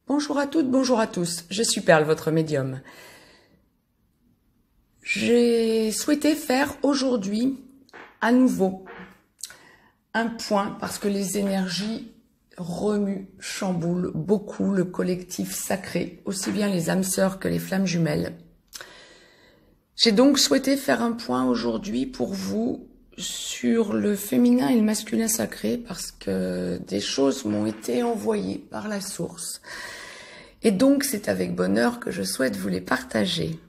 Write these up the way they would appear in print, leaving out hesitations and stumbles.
Bonjour à toutes, bonjour à tous, je suis Perle, votre médium. J'ai souhaité faire aujourd'hui à nouveau un point parce que les énergies remuent, chamboulent beaucoup le collectif sacré, aussi bien les âmes sœurs que les flammes jumelles. J'ai donc souhaité faire un point aujourd'hui pour vous sur le féminin et le masculin sacré parce que des choses m'ont été envoyées par la source. Et donc, c'est avec bonheur que je souhaite vous les partager.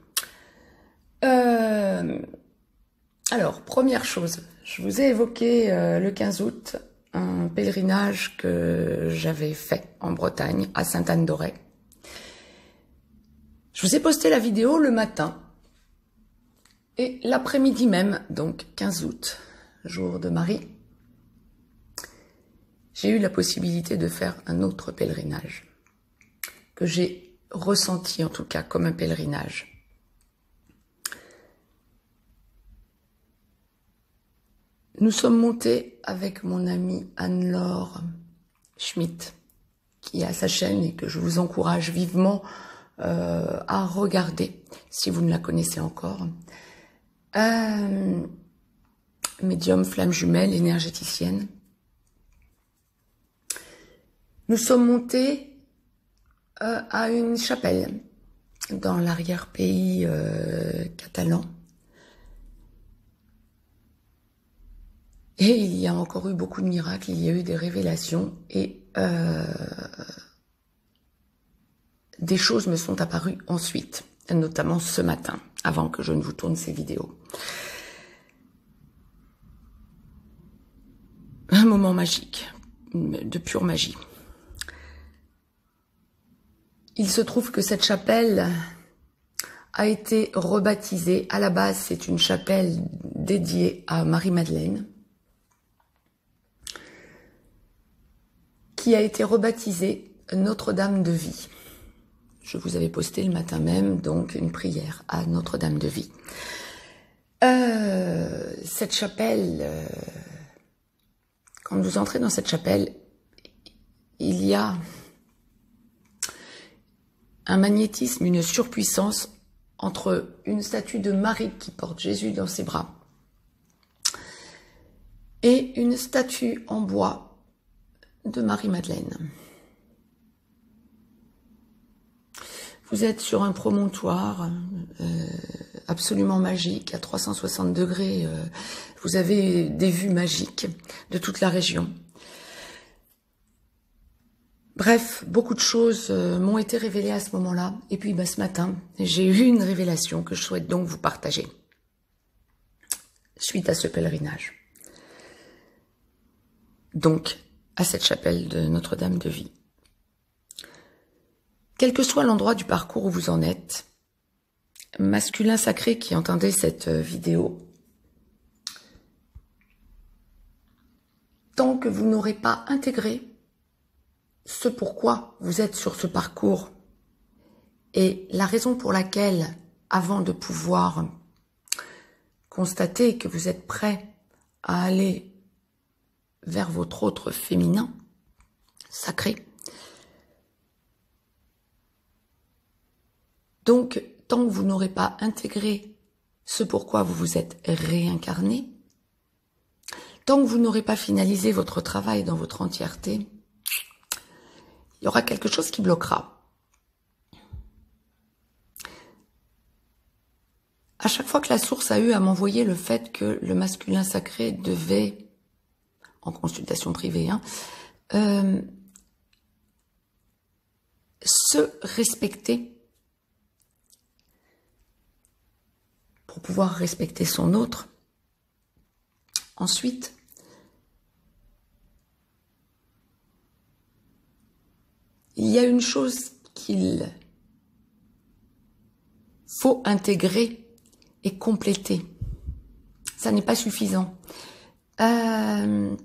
Alors, première chose, je vous ai évoqué le 15 août un pèlerinage que j'avais fait en Bretagne, à Sainte-Anne-d'Auray. Je vous ai posté la vidéo le matin et l'après-midi même, donc 15 août, jour de Marie, j'ai eu la possibilité de faire un autre pèlerinage que j'ai ressenti en tout cas comme un pèlerinage. Nous sommes montés avec mon amie Anne-Laure Schmitt, qui a sa chaîne et que je vous encourage vivement à regarder, si vous ne la connaissez encore. Médium, flamme jumelle, énergéticienne. Nous sommes montés à une chapelle dans l'arrière-pays catalan. Et il y a encore eu beaucoup de miracles, il y a eu des révélations et des choses me sont apparues ensuite, notamment ce matin, avant que je ne vous tourne ces vidéos. Un moment magique, de pure magie. Il se trouve que cette chapelle a été rebaptisée. À la base, c'est une chapelle dédiée à Marie-Madeleine, qui a été rebaptisée Notre-Dame de Vie. Je vous avais posté le matin même, donc, une prière à Notre-Dame de Vie. Cette chapelle, quand vous entrez dans cette chapelle, il y a un magnétisme, une surpuissance entre une statue de Marie qui porte Jésus dans ses bras et une statue en bois de Marie-Madeleine. Vous êtes sur un promontoire absolument magique, à 360 degrés. Vous avez des vues magiques de toute la région. Bref, beaucoup de choses m'ont été révélées à ce moment-là. Et puis ce matin, j'ai eu une révélation que je souhaite donc vous partager suite à ce pèlerinage. Donc, à cette chapelle de Notre-Dame de Vie. Quel que soit l'endroit du parcours où vous en êtes, masculin sacré qui entendait cette vidéo, tant que vous n'aurez pas intégré ce pourquoi vous êtes sur ce parcours et la raison pour laquelle, avant de pouvoir constater que vous êtes prêt à aller vers votre autre féminin sacré. Donc, tant que vous n'aurez pas intégré ce pourquoi vous vous êtes réincarné, tant que vous n'aurez pas finalisé votre travail dans votre entièreté, il y aura quelque chose qui bloquera. À chaque fois que la source a eu à m'envoyer le fait que le masculin sacré devait, en consultation privée, se respecter pour pouvoir respecter son autre. Ensuite, il y a une chose qu'il faut intégrer et compléter. Ça n'est pas suffisant. Le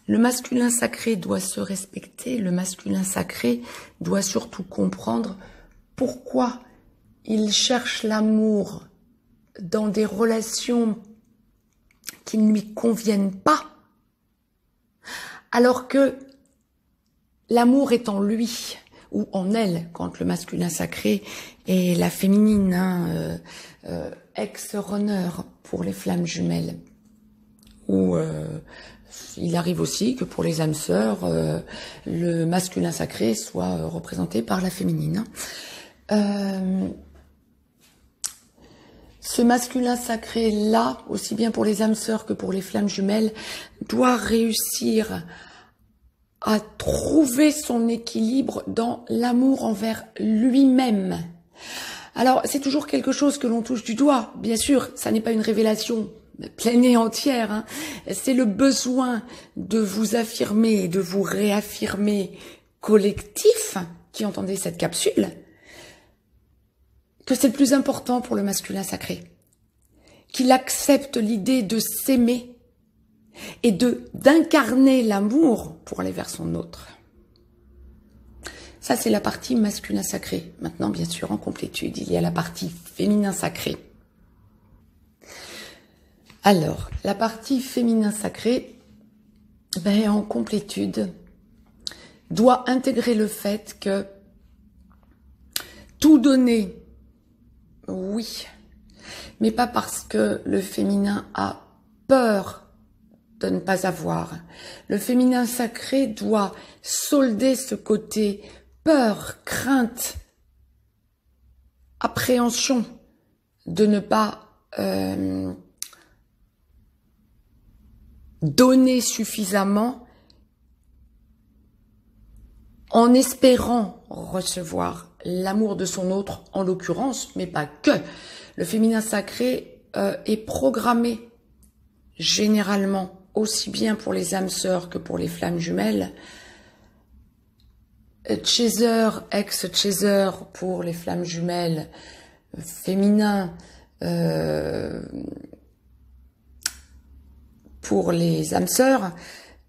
masculin sacré doit se respecter. Le masculin sacré doit surtout comprendre pourquoi il cherche l'amour dans des relations qui ne lui conviennent pas, alors que l'amour est en lui ou en elle, quand le masculin sacré et la féminine, hein, ex-runner pour les flammes jumelles. Ou il arrive aussi que pour les âmes sœurs, le masculin sacré soit représenté par la féminine. Ce masculin sacré-là, aussi bien pour les âmes sœurs que pour les flammes jumelles, doit réussir à trouver son équilibre dans l'amour envers lui-même. Alors, c'est toujours quelque chose que l'on touche du doigt. Bien sûr, ça n'est pas une révélation pleine et entière. Hein. C'est le besoin de vous affirmer et de vous réaffirmer collectif, qui entendez cette capsule, que c'est le plus important pour le masculin sacré. Qu'il accepte l'idée de s'aimer et d'incarner l'amour pour aller vers son autre. Ça, c'est la partie masculin sacré. Maintenant, bien sûr, en complétude, il y a la partie féminin sacré. Alors, la partie féminin sacré, ben, en complétude, doit intégrer le fait que tout donner, oui, mais pas parce que le féminin a peur de ne pas avoir. Le féminin sacré doit solder ce côté peur, crainte, appréhension de ne pas donner suffisamment en espérant recevoir l'amour de son autre, en l'occurrence, mais pas que. Le féminin sacré est programmé généralement aussi bien pour les âmes sœurs que pour les flammes jumelles. Chaser, ex-chaser pour les flammes jumelles, féminin pour les âmes sœurs.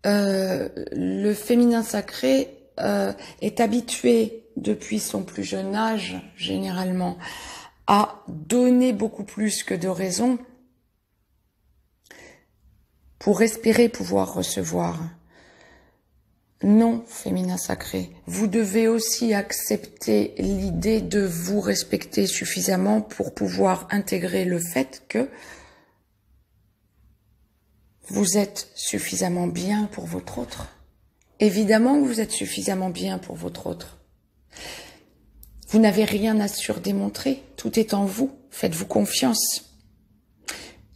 Le féminin sacré est habitué depuis son plus jeune âge, généralement, à donner beaucoup plus que de raison pour espérer pouvoir recevoir. Non, féminin sacré, vous devez aussi accepter l'idée de vous respecter suffisamment pour pouvoir intégrer le fait que vous êtes suffisamment bien pour votre autre. Évidemment que vous êtes suffisamment bien pour votre autre. Vous n'avez rien à surdémontrer, tout est en vous, faites-vous confiance.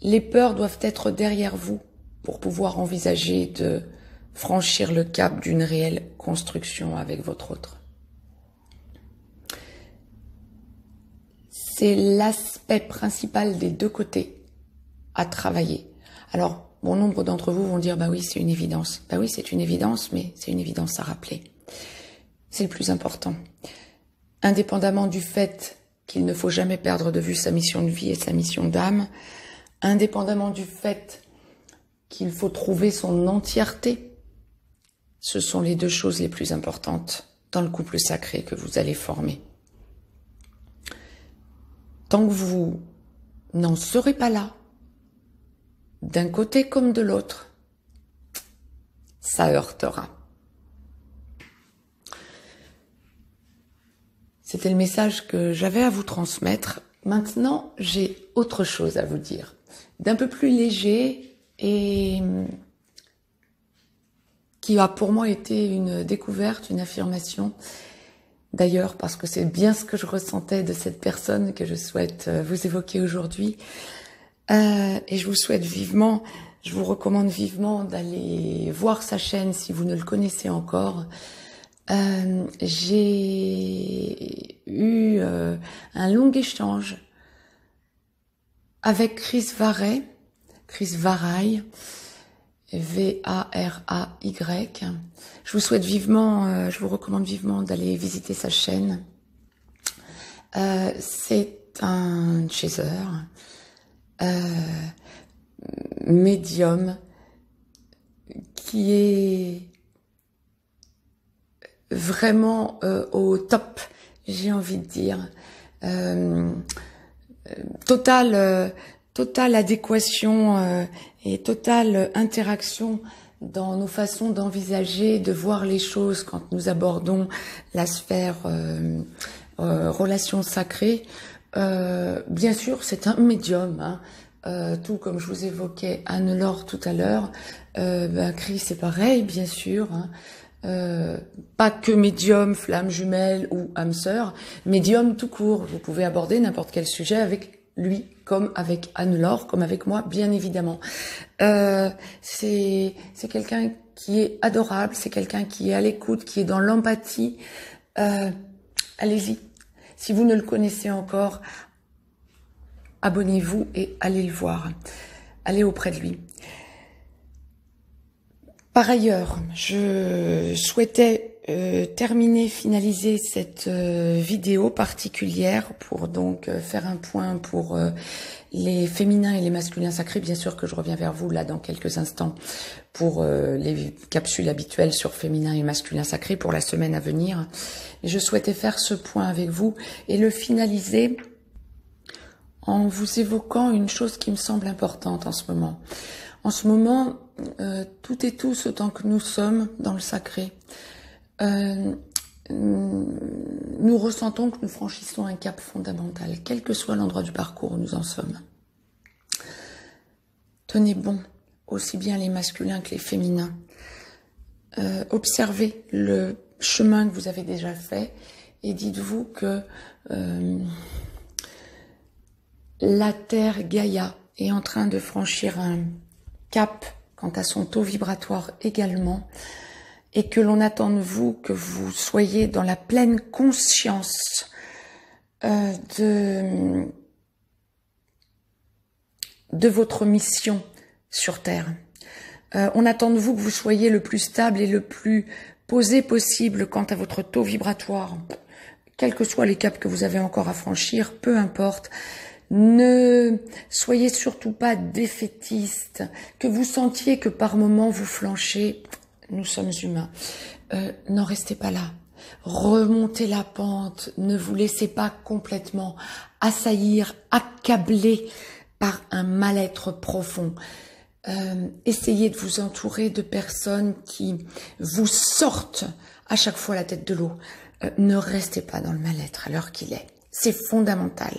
Les peurs doivent être derrière vous pour pouvoir envisager de franchir le cap d'une réelle construction avec votre autre. C'est l'aspect principal des deux côtés à travailler. Alors, bon nombre d'entre vous vont dire, bah oui, c'est une évidence. Bah oui, c'est une évidence, mais c'est une évidence à rappeler. C'est le plus important. Indépendamment du fait qu'il ne faut jamais perdre de vue sa mission de vie et sa mission d'âme, indépendamment du fait qu'il faut trouver son entièreté, ce sont les deux choses les plus importantes dans le couple sacré que vous allez former. Tant que vous n'en serez pas là, d'un côté comme de l'autre, ça heurtera. C'était le message que j'avais à vous transmettre. Maintenant, j'ai autre chose à vous dire, d'un peu plus léger et qui a pour moi été une découverte, une affirmation. D'ailleurs, parce que c'est bien ce que je ressentais de cette personne que je souhaite vous évoquer aujourd'hui. Et je vous souhaite vivement, je vous recommande vivement d'aller voir sa chaîne si vous ne le connaissez encore. J'ai eu un long échange avec Chris Varay, V-A-R-A-Y. Je vous souhaite vivement, je vous recommande vivement d'aller visiter sa chaîne. C'est un chaser, médium, qui est vraiment au top, j'ai envie de dire. Totale adéquation et totale interaction dans nos façons d'envisager, de voir les choses quand nous abordons la sphère relations sacrées. Bien sûr, c'est un médium, hein. Tout comme je vous évoquais Anne-Laure tout à l'heure, Chris c'est pareil, bien sûr, hein. Pas que médium, flamme jumelle ou âme sœur, médium tout court. Vous pouvez aborder n'importe quel sujet avec lui, comme avec Anne-Laure, comme avec moi, bien évidemment. C'est quelqu'un qui est adorable, c'est quelqu'un qui est à l'écoute, qui est dans l'empathie. Allez-y. Si vous ne le connaissez encore, abonnez-vous et allez le voir. Allez auprès de lui. Par ailleurs, je souhaitais finaliser cette vidéo particulière pour donc faire un point pour les féminins et les masculins sacrés. Bien sûr que je reviens vers vous là dans quelques instants pour les capsules habituelles sur féminin et masculin sacré pour la semaine à venir. Et je souhaitais faire ce point avec vous et le finaliser en vous évoquant une chose qui me semble importante en ce moment. En ce moment, toutes et tous, autant que nous sommes dans le sacré, nous ressentons que nous franchissons un cap fondamental, quel que soit l'endroit du parcours où nous en sommes. Tenez bon, aussi bien les masculins que les féminins. Observez le chemin que vous avez déjà fait et dites-vous que la Terre Gaïa est en train de franchir un cap quant à son taux vibratoire également, et que l'on attend de vous que vous soyez dans la pleine conscience de votre mission sur Terre. On attend de vous que vous soyez le plus stable et le plus posé possible quant à votre taux vibratoire, quels que soient les caps que vous avez encore à franchir, peu importe. Ne soyez surtout pas défaitiste, que vous sentiez que par moments vous flanchez, nous sommes humains. N'en restez pas là. Remontez la pente, ne vous laissez pas complètement assaillir, accabler par un mal-être profond. Essayez de vous entourer de personnes qui vous sortent à chaque fois la tête de l'eau. Ne restez pas dans le mal-être à l'heure qu'il est. C'est fondamental.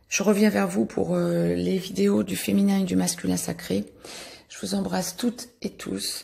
Je reviens vers vous pour les vidéos du féminin et du masculin sacré. Je vous embrasse toutes et tous.